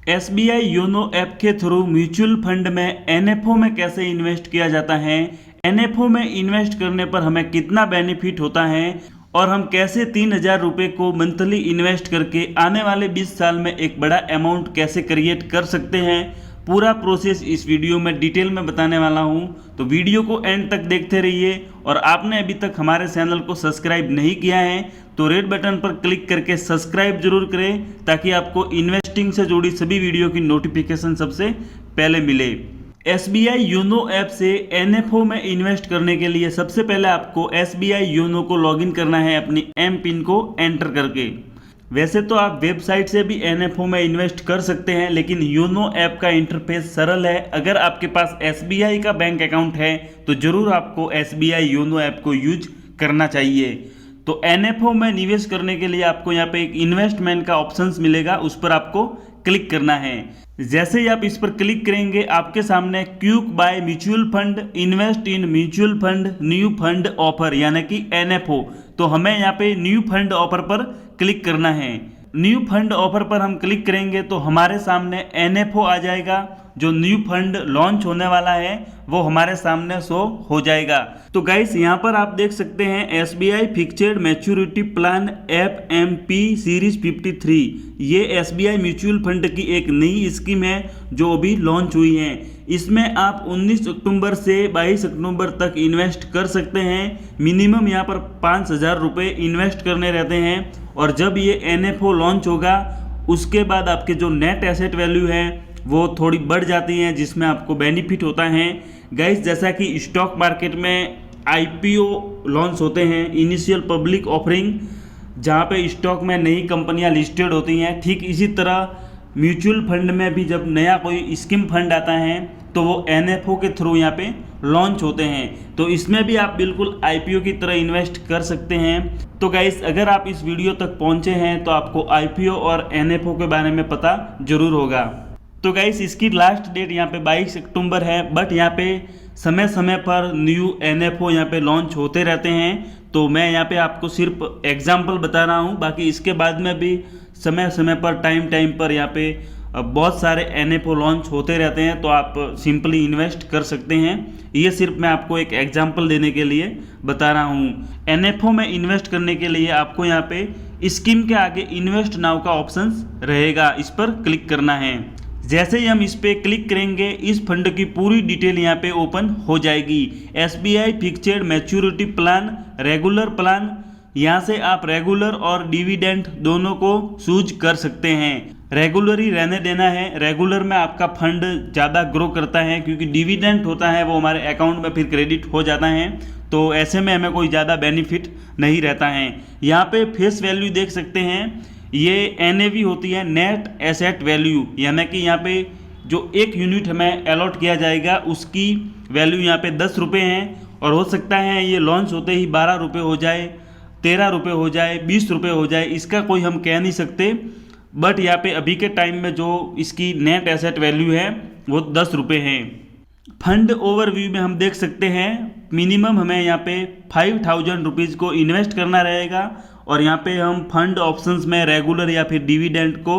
SBI YONO app के through mutual fund में NFO में कैसे इन्वेस्ट किया जाता है, एनएफओ में इन्वेस्ट करने पर हमें कितना बेनिफिट होता है और हम कैसे 3,000 रुपये को मंथली इन्वेस्ट करके आने वाले 20 साल में एक बड़ा अमाउंट कैसे क्रिएट कर सकते हैं, पूरा प्रोसेस इस वीडियो में डिटेल में बताने वाला हूं। तो वीडियो को एंड तक देखते रहिए और आपने अभी तक हमारे चैनल को सब्सक्राइब नहीं किया है तो रेड बटन पर क्लिक करके सब्सक्राइब जरूर करें ताकि आपको इन्वेस्टिंग से जुड़ी सभी वीडियो की नोटिफिकेशन सबसे पहले मिले। एसबीआई योनो ऐप से एनएफओ में इन्वेस्ट करने के लिए सबसे पहले आपको एसबीआई योनो को लॉगिन करना है अपनी एम पिन को एंटर करके। वैसे तो आप वेबसाइट से भी एनएफओ में इन्वेस्ट कर सकते हैं, लेकिन योनो ऐप का इंटरफेस सरल है। अगर आपके पास एसबीआई का बैंक अकाउंट है तो जरूर आपको एसबीआई योनो ऐप को यूज करना चाहिए। तो एनएफओ में निवेश करने के लिए आपको यहाँ पे एक इन्वेस्टमेंट का ऑप्शंस मिलेगा, उस पर आपको क्लिक करना है। जैसे ही आप इस पर क्लिक करेंगे आपके सामने quick by mutual fund, invest in mutual fund, new fund offer यानी कि एनएफओ। तो हमें यहाँ पे न्यू फंड ऑफर पर क्लिक करना है। न्यू फंड ऑफर पर हम क्लिक करेंगे तो हमारे सामने एनएफओ आ जाएगा। जो न्यू फंड लॉन्च होने वाला है वो हमारे सामने शो हो जाएगा। तो गाइस यहाँ पर आप देख सकते हैं SBI fixed maturity plan FMP series 53। ये एसबीआई म्यूचुअल फंड की एक नई स्कीम है जो अभी लॉन्च हुई है। इसमें आप 19 अक्टूबर से 22 अक्टूबर तक इन्वेस्ट कर सकते हैं। मिनिमम यहाँ पर 5,000 रुपये इन्वेस्ट करने रहते हैं और जब ये एनएफओ लॉन्च होगा उसके बाद आपके जो नेट एसेट वैल्यू है वो थोड़ी बढ़ जाती है, जिसमें आपको बेनिफिट होता है। गाइस जैसा कि स्टॉक मार्केट में आईपीओ लॉन्च होते हैं, इनिशियल पब्लिक ऑफरिंग, जहाँ पे स्टॉक में नई कंपनियाँ लिस्टेड होती हैं, ठीक इसी तरह म्यूचुअल फंड में भी जब नया कोई स्कीम फंड आता है तो वो एनएफओ के थ्रू यहाँ पे लॉन्च होते हैं। तो इसमें भी आप बिल्कुल आईपीओ की तरह इन्वेस्ट कर सकते हैं। तो गाइस अगर आप इस वीडियो तक पहुँचे हैं तो आपको आईपीओ और एनएफओ के बारे में पता जरूर होगा। तो गाइस इसकी लास्ट डेट यहाँ पे 22 अक्टूबर है, बट यहाँ पे समय समय पर न्यू एनएफओ यहाँ पे लॉन्च होते रहते हैं। तो मैं यहाँ पे आपको सिर्फ एग्जांपल बता रहा हूँ, बाकी इसके बाद में भी समय समय पर टाइम पर यहाँ पे बहुत सारे एनएफओ लॉन्च होते रहते हैं, तो आप सिंपली इन्वेस्ट कर सकते हैं। ये सिर्फ मैं आपको एक एग्जांपल देने के लिए बता रहा हूँ। एनएफओ में इन्वेस्ट करने के लिए आपको यहाँ पे स्कीम के आगे इन्वेस्ट नाउ का ऑप्शन रहेगा, इस पर क्लिक करना है। जैसे ही हम इस पे क्लिक करेंगे इस फंड की पूरी डिटेल यहाँ पे ओपन हो जाएगी। SBI fixed maturity plan, regular plan, यहाँ से आप रेगुलर और डिविडेंड दोनों को चूज कर सकते हैं। रेगुलर ही रहने देना है, रेगुलर में आपका फंड ज़्यादा ग्रो करता है क्योंकि डिविडेंड होता है वो हमारे अकाउंट में फिर क्रेडिट हो जाता है, तो ऐसे में हमें कोई ज़्यादा बेनिफिट नहीं रहता है। यहाँ पे फेस वैल्यू देख सकते हैं, ये एनएवी होती है, नेट एसेट वैल्यू, यानी कि यहाँ पे जो एक यूनिट हमें अलॉट किया जाएगा उसकी वैल्यू यहाँ पे 10 रुपये है और हो सकता है ये लॉन्च होते ही 12 रुपये हो जाए, 13 रुपये हो जाए, 20 रुपये हो जाए, इसका कोई हम कह नहीं सकते। बट यहाँ पे अभी के टाइम में जो इसकी नेट एसेट वैल्यू है वो 10 रुपये है। फंड ओवरव्यू में हम देख सकते हैं मिनिमम हमें यहाँ पे 5,000 रुपीज़ को इन्वेस्ट करना रहेगा और यहाँ पे हम फंड ऑप्शंस में रेगुलर या फिर डिविडेंड को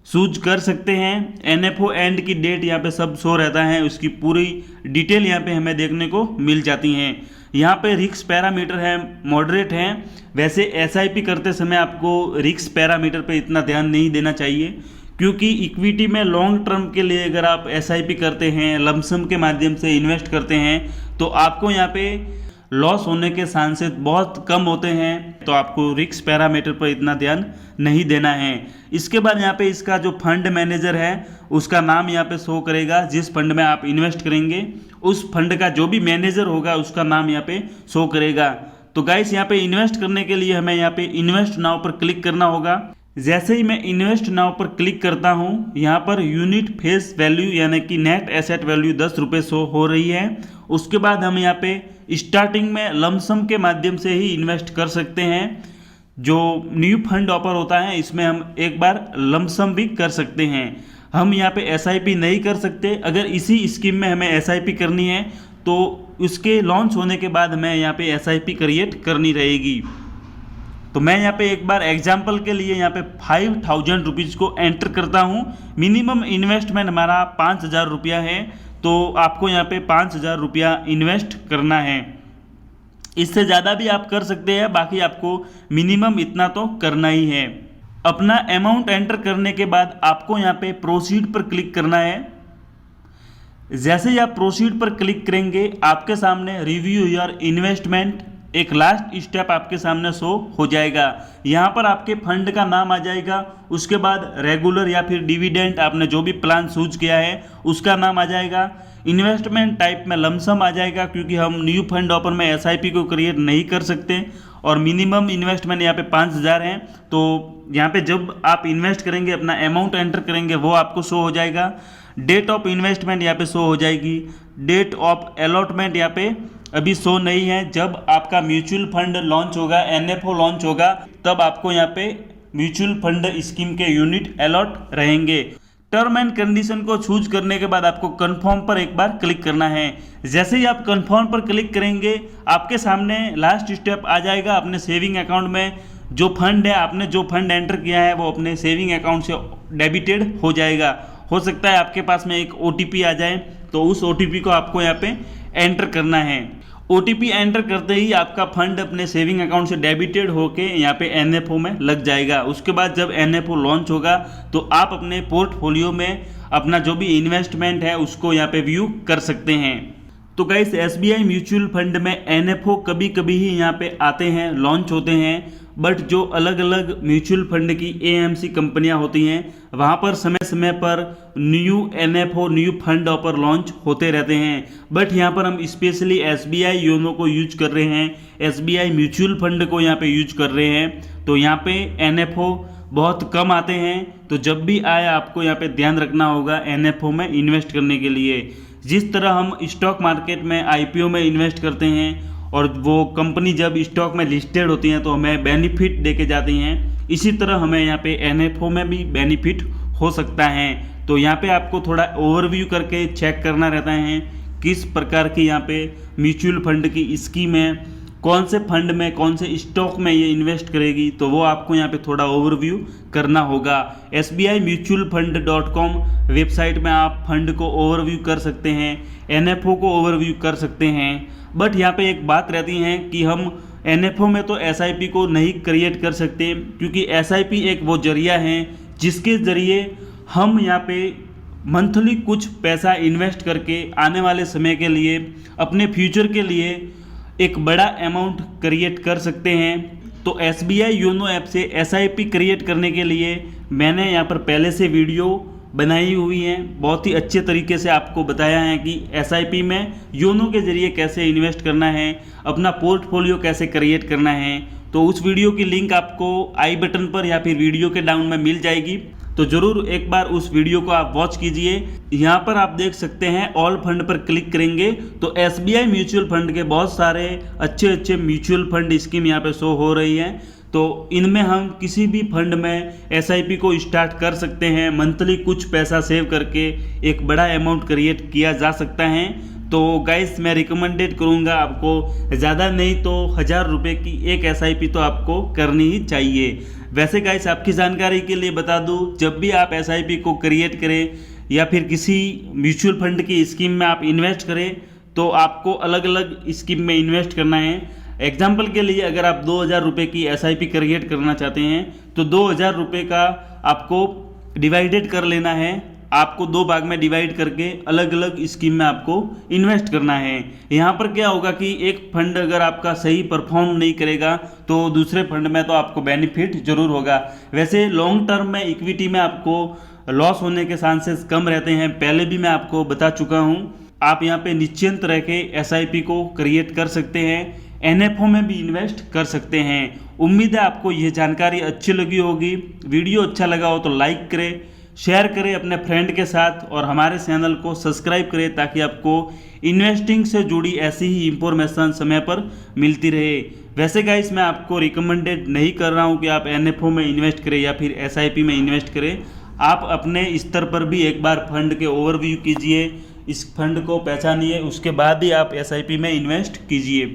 चूज कर सकते हैं। एनएफओ एंड की डेट यहाँ पे सब शो रहता है, उसकी पूरी डिटेल यहाँ पे हमें देखने को मिल जाती हैं। यहाँ पे रिस्क पैरामीटर है, मॉडरेट है। वैसे एसआईपी करते समय आपको रिस्क पैरामीटर पे इतना ध्यान नहीं देना चाहिए क्योंकि इक्विटी में लॉन्ग टर्म के लिए अगर आप एसआईपी करते हैं, लमसम के माध्यम से इन्वेस्ट करते हैं तो आपको यहाँ पे लॉस होने के चांसेस बहुत कम होते हैं, तो आपको रिस्क पैरामीटर पर इतना ध्यान नहीं देना है। इसके बाद यहाँ पे इसका जो फंड मैनेजर है उसका नाम यहाँ पे शो करेगा। जिस फंड में आप इन्वेस्ट करेंगे उस फंड का जो भी मैनेजर होगा उसका नाम यहाँ पे शो करेगा। तो गाइस यहाँ पे इन्वेस्ट करने के लिए हमें यहाँ पे इन्वेस्ट नाउ पर क्लिक करना होगा। जैसे ही मैं इन्वेस्ट नाउ पर क्लिक करता हूँ यहाँ पर यूनिट फेस वैल्यू यानी कि नेट एसेट वैल्यू 10 रुपये शो हो रही है। उसके बाद हम यहाँ पे स्टार्टिंग में लमसम के माध्यम से ही इन्वेस्ट कर सकते हैं। जो न्यू फंड ऑफर होता है इसमें हम एक बार लमसम भी कर सकते हैं। हम यहाँ पे एसआईपी नहीं कर सकते। अगर इसी स्कीम में हमें एसआईपी करनी है तो उसके लॉन्च होने के बाद हमें यहाँ पे एसआईपी क्रिएट करनी रहेगी। तो मैं यहाँ पे एक बार एग्जाम्पल के लिए यहाँ पे 5000 रुपीज़ को एंटर करता हूँ। मिनिमम इन्वेस्टमेंट हमारा 5000 रुपया है, तो आपको यहाँ पे 5000 रुपया इन्वेस्ट करना है। इससे ज़्यादा भी आप कर सकते हैं, बाकी आपको मिनिमम इतना तो करना ही है। अपना अमाउंट एंटर करने के बाद आपको यहाँ पे प्रोसीड पर क्लिक करना है। जैसे ही आप प्रोसीड पर क्लिक करेंगे आपके सामने रिव्यू योर इन्वेस्टमेंट एक लास्ट स्टेप आपके सामने शो हो जाएगा। यहाँ पर आपके फंड का नाम आ जाएगा, उसके बाद रेगुलर या फिर डिविडेंड आपने जो भी प्लान चूज किया है उसका नाम आ जाएगा। इन्वेस्टमेंट टाइप में लमसम आ जाएगा, क्योंकि हम न्यू फंड ऑफर में एसआईपी को क्रिएट नहीं कर सकते और मिनिमम इन्वेस्टमेंट यहाँ पे 5000 है। तो यहाँ पे जब आप इन्वेस्ट करेंगे अपना अमाउंट एंटर करेंगे वो आपको शो हो जाएगा। डेट ऑफ इन्वेस्टमेंट यहाँ पे शो हो जाएगी। डेट ऑफ अलॉटमेंट यहाँ पे अभी शो नहीं है। जब आपका म्यूचुअल फंड लॉन्च होगा, एनएफओ लॉन्च होगा, तब आपको यहाँ पे म्यूचुअल फंड स्कीम के यूनिट अलॉट रहेंगे। टर्म एंड कंडीशन को चूज करने के बाद आपको कंफर्म पर एक बार क्लिक करना है। जैसे ही आप कंफर्म पर क्लिक करेंगे आपके सामने लास्ट स्टेप आ जाएगा। अपने सेविंग अकाउंट में जो फंड है, आपने जो फंड एंटर किया है वो अपने सेविंग अकाउंट से डेबिटेड हो जाएगा। हो सकता है आपके पास में एक ओटीपी आ जाए, तो उस ओटीपी को आपको यहाँ पे एंटर करना है। ओटीपी एंटर करते ही आपका फंड अपने सेविंग अकाउंट से डेबिटेड होके यहाँ पे एनएफओ में लग जाएगा। उसके बाद जब एनएफओ लॉन्च होगा तो आप अपने पोर्टफोलियो में अपना जो भी इन्वेस्टमेंट है उसको यहाँ पे व्यू कर सकते हैं। तो गाइस एसबीआई म्यूचुअल फंड में एनएफओ कभी कभी ही यहाँ पे आते हैं, लॉन्च होते हैं, बट जो अलग अलग म्यूचुअल फंड की एएमसी कंपनियां होती हैं वहाँ पर समय समय पर new NFO new fund offer launch होते रहते हैं। बट यहाँ पर हम स्पेशली एसबीआई योनो को यूज कर रहे हैं, एसबीआई म्यूचुअल फंड को यहाँ पे यूज कर रहे हैं। तो यहाँ पे एनएफओ बहुत कम आते हैं, तो जब भी आए आपको यहाँ पे ध्यान रखना होगा एनएफओ में इन्वेस्ट करने के लिए। जिस तरह हम स्टॉक मार्केट में आईपीओ में इन्वेस्ट करते हैं और वो कंपनी जब स्टॉक में लिस्टेड होती हैं तो हमें बेनिफिट देके जाती हैं, इसी तरह हमें यहाँ पे एनएफओ में भी बेनिफिट हो सकता है। तो यहाँ पे आपको थोड़ा ओवरव्यू करके चेक करना रहता है किस प्रकार की यहाँ पे म्यूचुअल फंड की स्कीम है, कौन से फंड में कौन से स्टॉक में ये इन्वेस्ट करेगी, तो वो आपको यहाँ पे थोड़ा ओवरव्यू करना होगा। SBImutualfund.com वेबसाइट में आप फंड को ओवरव्यू कर सकते हैं, एनएफओ को ओवरव्यू कर सकते हैं। बट यहाँ पे एक बात रहती है कि हम एनएफओ में तो एसआईपी को नहीं क्रिएट कर सकते, क्योंकि एसआईपी एक वो जरिया है जिसके ज़रिए हम यहाँ पे मंथली कुछ पैसा इन्वेस्ट करके आने वाले समय के लिए, अपने फ्यूचर के लिए एक बड़ा अमाउंट क्रिएट कर सकते हैं। तो एसबीआई योनो ऐप से एसआईपी क्रिएट करने के लिए मैंने यहाँ पर पहले से वीडियो बनाई हुई है, बहुत ही अच्छे तरीके से आपको बताया है कि एसआईपी में योनो के ज़रिए कैसे इन्वेस्ट करना है, अपना पोर्टफोलियो कैसे क्रिएट करना है। तो उस वीडियो की लिंक आपको आई बटन पर या फिर वीडियो के डाउन में मिल जाएगी, तो ज़रूर एक बार उस वीडियो को आप वॉच कीजिए। यहाँ पर आप देख सकते हैं ऑल फंड पर क्लिक करेंगे तो एसबीआई म्यूचुअल फंड के बहुत सारे अच्छे म्यूचुअल फंड स्कीम यहाँ पे शो हो रही हैं। तो इनमें हम किसी भी फंड में एसआईपी को स्टार्ट कर सकते हैं, मंथली कुछ पैसा सेव करके एक बड़ा अमाउंट क्रिएट किया जा सकता है। तो गाइस मैं रिकमेंडेड करूँगा आपको ज़्यादा नहीं तो 1000 रुपये की एक एसआईपी तो आपको करनी ही चाहिए। वैसे गाइस आपकी जानकारी के लिए बता दूं, जब भी आप एसआईपी को क्रिएट करें या फिर किसी म्यूचुअल फंड की स्कीम में आप इन्वेस्ट करें तो आपको अलग अलग स्कीम में इन्वेस्ट करना है। एग्जाम्पल के लिए अगर आप 2000 रुपये की एसआईपी क्रिएट करना चाहते हैं तो 2000 रुपये का आपको डिवाइडेड कर लेना है, आपको 2 भाग में डिवाइड करके अलग अलग स्कीम में आपको इन्वेस्ट करना है। यहाँ पर क्या होगा कि एक फंड अगर आपका सही परफॉर्म नहीं करेगा तो दूसरे फंड में तो आपको बेनिफिट जरूर होगा। वैसे लॉन्ग टर्म में इक्विटी में आपको लॉस होने के चांसेस कम रहते हैं, पहले भी मैं आपको बता चुका हूँ। आप यहाँ पे निश्चिंत रह के एसआईपी को क्रिएट कर सकते हैं, एनएफओ में भी इन्वेस्ट कर सकते हैं। उम्मीद है आपको यह जानकारी अच्छी लगी होगी। वीडियो अच्छा लगा हो तो लाइक करें, शेयर करें अपने फ्रेंड के साथ और हमारे चैनल को सब्सक्राइब करें ताकि आपको इन्वेस्टिंग से जुड़ी ऐसी ही इंफॉर्मेशन समय पर मिलती रहे। वैसे गाइस मैं आपको रिकमेंडेड नहीं कर रहा हूं कि आप एनएफओ में इन्वेस्ट करें या फिर एसआईपी में इन्वेस्ट करें। आप अपने स्तर पर भी एक बार फंड के ओवरव्यू कीजिए, इस फंड को पहचानिए, उसके बाद ही आप एसआईपी में इन्वेस्ट कीजिए।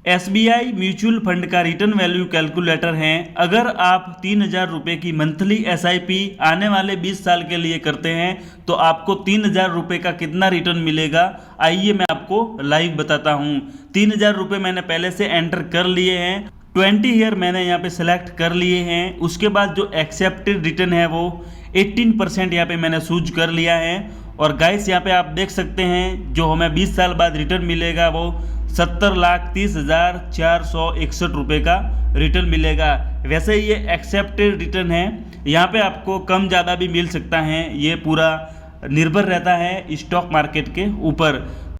SBI म्यूचुअल फंड का रिटर्न वैल्यू कैलकुलेटर है। अगर आप 3,000 रुपये की मंथली SIP आने वाले 20 साल के लिए करते हैं तो आपको 3,000 रुपये का कितना रिटर्न मिलेगा, आइए मैं आपको लाइव बताता हूँ। 3,000 रुपये मैंने पहले से एंटर कर लिए हैं, 20 ईयर मैंने यहाँ पे सिलेक्ट कर लिए हैं। उसके बाद जो एक्सेप्टेड रिटर्न है वो 18% यहाँ पे मैंने चूज कर लिया है। और गाइस यहाँ पे आप देख सकते हैं जो हमें 20 साल बाद रिटर्न मिलेगा वो 70,30,461 रुपये का रिटर्न मिलेगा। वैसे ये एक्सेप्टेड रिटर्न है, यहाँ पे आपको कम ज़्यादा भी मिल सकता है, ये पूरा निर्भर रहता है स्टॉक मार्केट के ऊपर।